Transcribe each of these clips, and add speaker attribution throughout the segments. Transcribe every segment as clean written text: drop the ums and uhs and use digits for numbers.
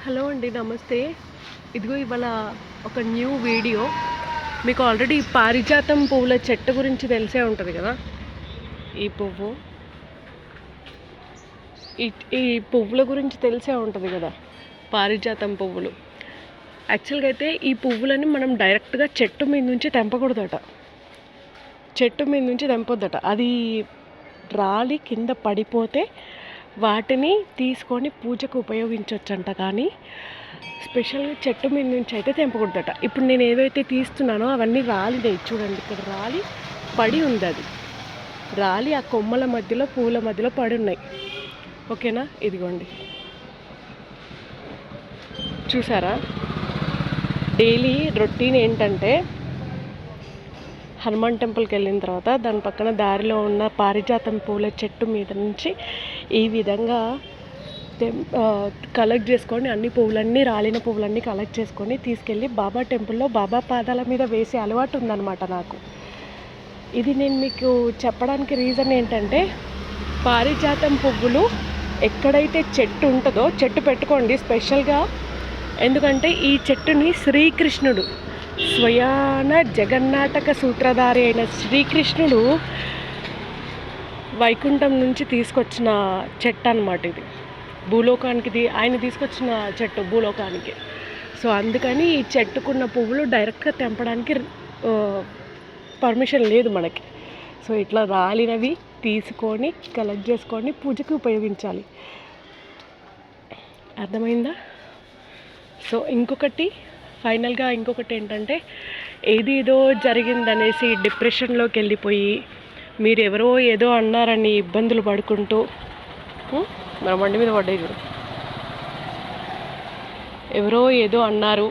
Speaker 1: Hello అండి, నమస్తే. ఇదిగో ఇవాళ ఒక న్యూ వీడియో. మీకు ఆల్రెడీ పారిజాతం పువ్వుల చెట్టు గురించి తెలిసే ఉంటుంది కదా. ఈ పువ్వు ఈ పువ్వుల గురించి తెలిసే ఉంటుంది కదా, పారిజాతం పువ్వులు. యాక్చువల్గా అయితే ఈ పువ్వులని మనం డైరెక్ట్గా చెట్టు మీద నుంచి తెంపకూడదట. చెట్టు మీద నుంచి తెంపొద్దట. అది రాలి కింద పడిపోతే వాటిని తీసుకొని పూజకు ఉపయోగించవచ్చంట. కానీ స్పెషల్గా చెట్టు మీద నుంచి అయితే తెంపకూడదట. ఇప్పుడు నేను ఏవైతే తీస్తున్నానో అవన్నీ రాలినాయి. చూడండి, ఇక్కడ రాలి పడి ఉంది. అది రాలి ఆ కొమ్మల మధ్యలో పూల మధ్యలో పడి ఉన్నాయి. ఓకేనా, ఇదిగోండి చూసారా. డైలీ రొటీన్ ఏంటంటే హనుమాన్ టెంపుల్కి వెళ్ళిన తర్వాత దాని పక్కన దారిలో ఉన్న పారిజాతం పూల చెట్టు మీద నుంచి ఈ విధంగా కలెక్ట్ చేసుకొని అన్ని పువ్వులన్నీ, రాలిన పువ్వులన్నీ కలెక్ట్ చేసుకొని తీసుకెళ్ళి బాబా టెంపుల్లో బాబా పాదాల మీద వేసే అలవాటు ఉందన్నమాట నాకు. ఇది నేను మీకు చెప్పడానికి రీజన్ ఏంటంటే, పారిజాతం పువ్వులు ఎక్కడైతే చెట్టు ఉంటుందో చెట్టు పెట్టుకోండి స్పెషల్గా. ఎందుకంటే ఈ చెట్టుని శ్రీకృష్ణుడు, స్వయాన జగన్నాటక సూత్రధారి అయిన శ్రీకృష్ణుడు వైకుంఠం నుంచి తీసుకొచ్చిన చెట్టు అన్నమాట. ఇది భూలోకానికి ఆయన తీసుకొచ్చిన చెట్టు భూలోకానికి. సో అందుకని ఈ చెట్టుకున్న పువ్వులు డైరెక్ట్గా తెంపడానికి పర్మిషన్ లేదు మనకి. సో ఇట్లా రాలినవి తీసుకొని కలెక్ట్ చేసుకొని పూజకి ఉపయోగించాలి. అర్థమైందా? సో ఫైనల్గా ఇంకొకటి ఏంటంటే, ఏదేదో జరిగిందనేసి డిప్రెషన్లోకి వెళ్ళిపోయి మీరు ఎవరో ఏదో అన్నారని ఇబ్బందులు పడుకుంటూ, మన బండి మీద పడ్డాయి చూడు, ఎవరో ఏదో అన్నారు,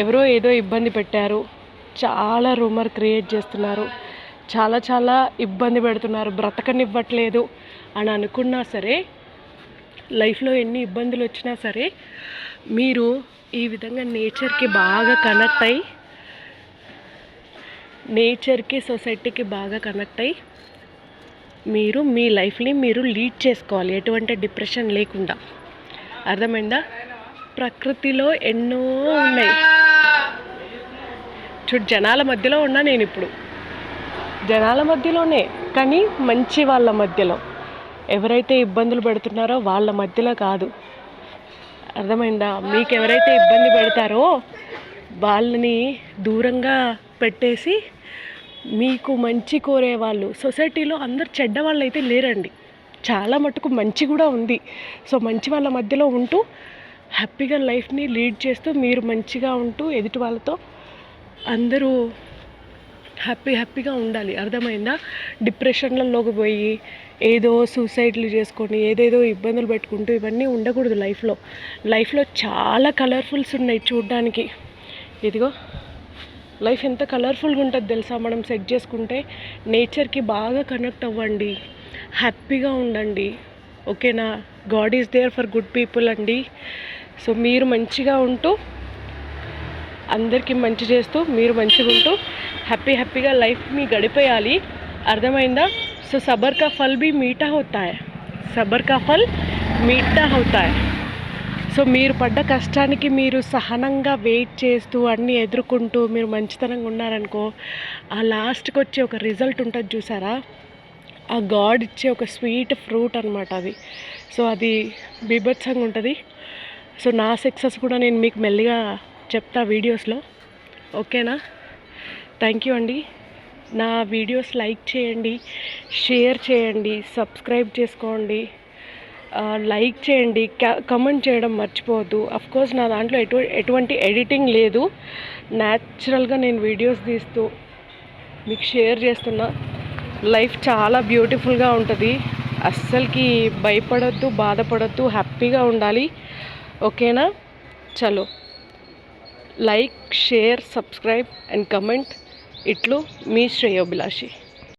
Speaker 1: ఎవరో ఏదో ఇబ్బంది పెట్టారు, చాలా రూమర్ క్రియేట్ చేస్తున్నారు, చాలా ఇబ్బంది పెడుతున్నారు, బ్రతకనివ్వట్లేదు అని అనుకున్నా సరే, లైఫ్లో ఎన్ని ఇబ్బందులు వచ్చినా సరే, మీరు ఈ విధంగా నేచర్కి బాగా కనెక్ట్ అయ్యి, నేచర్కి సొసైటీకి బాగా కనెక్ట్ అయ్యి మీరు మీ లైఫ్ని మీరు లీడ్ చేసుకోవాలి, ఎటువంటి డిప్రెషన్ లేకుండా. అర్థమైందా? ప్రకృతిలో ఎన్నో ఉన్నాయి. చూడు, జనాల మధ్యలో ఉన్నా నేను ఇప్పుడు, జనాల మధ్యలోనే, కానీ మంచి వాళ్ళ మధ్యలో. ఎవరైతే ఇబ్బందులు పెడుతున్నారో వాళ్ళ మధ్యలో కాదు. అర్థమైందా? మీకు ఎవరైతే ఇబ్బంది పెడతారో వాళ్ళని దూరంగా పెట్టేసి మీకు మంచి కోరే వాళ్ళు. సొసైటీలో అందరు చెడ్డ వాళ్ళు అయితే లేరండి, చాలా మటుకు మంచి కూడా ఉంది. సో మంచి వాళ్ళ మధ్యలో ఉంటూ హ్యాపీగా లైఫ్ని లీడ్ చేస్తూ మీరు మంచిగా ఉంటూ ఎదుటి వాళ్ళతో అందరూ హ్యాపీగా ఉండాలి. అర్థమైందా? డిప్రెషన్లలోకి పోయి ఏదో సూసైడ్లు చేసుకొని ఏదేదో ఇబ్బందులు పెట్టుకుంటూ ఇవన్నీ ఉండకూడదు. లైఫ్లో చాలా కలర్ఫుల్స్ ఉన్నాయి చూడడానికి. ఇదిగో లైఫ్ ఎంత కలర్ఫుల్గా ఉంటుంది తెలుసా మనం సెట్ చేసుకుంటే. నేచర్కి బాగా కనెక్ట్ అవ్వండి, హ్యాపీగా ఉండండి. ఓకేనా? God is there for good people అండి. సో మీరు మంచిగా ఉంటూ, అందరికీ మంచి చేస్తూ, మీరు మంచిగా ఉంటూ హ్యాపీగా లైఫ్ని గడిపేయాలి. అర్థమైందా? సో సబర్ కా ఫల్ भी मीठा होता है, సబర్ కా ఫల్ మీఠా होता है. సో మీరు పడ్డ కష్టానికి మీరు సహనంగా వెయిట్ చేస్తూ అన్నీ ఎదుర్కొంటూ మీరు మంచితనంగా ఉన్నారనుకో, ఆ లాస్ట్కి వచ్చే ఒక రిజల్ట్ ఉంటుంది చూసారా, ఆ గాడ్ ఇచ్చే ఒక స్వీట్ ఫ్రూట్ అనమాట అది. సో అది బీభత్సంగా ఉంటుంది. సో నా సక్సెస్ కూడా నేను మీకు మెల్లిగా చెప్తా వీడియోస్లో. ఓకేనా? థ్యాంక్ యూ అండి. నా వీడియోస్ లైక్ చేయండి, షేర్ చేయండి, సబ్స్క్రైబ్ చేసుకోండి, లైక్ చేయండి, కమెంట్ చేయడం మర్చిపోవద్దు. అఫ్కోర్స్ నా దాంట్లో ఎటువంటి ఎడిటింగ్ లేదు, న్యాచురల్గా నేను వీడియోస్ తీస్తూ మీకు షేర్ చేస్తున్నా. లైఫ్ చాలా బ్యూటిఫుల్గా ఉంటుంది. అస్సలకి భయపడొద్దు, బాధపడొద్దు, హ్యాపీగా ఉండాలి. ఓకేనా? చలో, like, share, subscribe and comment. ఇట్లు మీ శ్రేయోభిలాషి.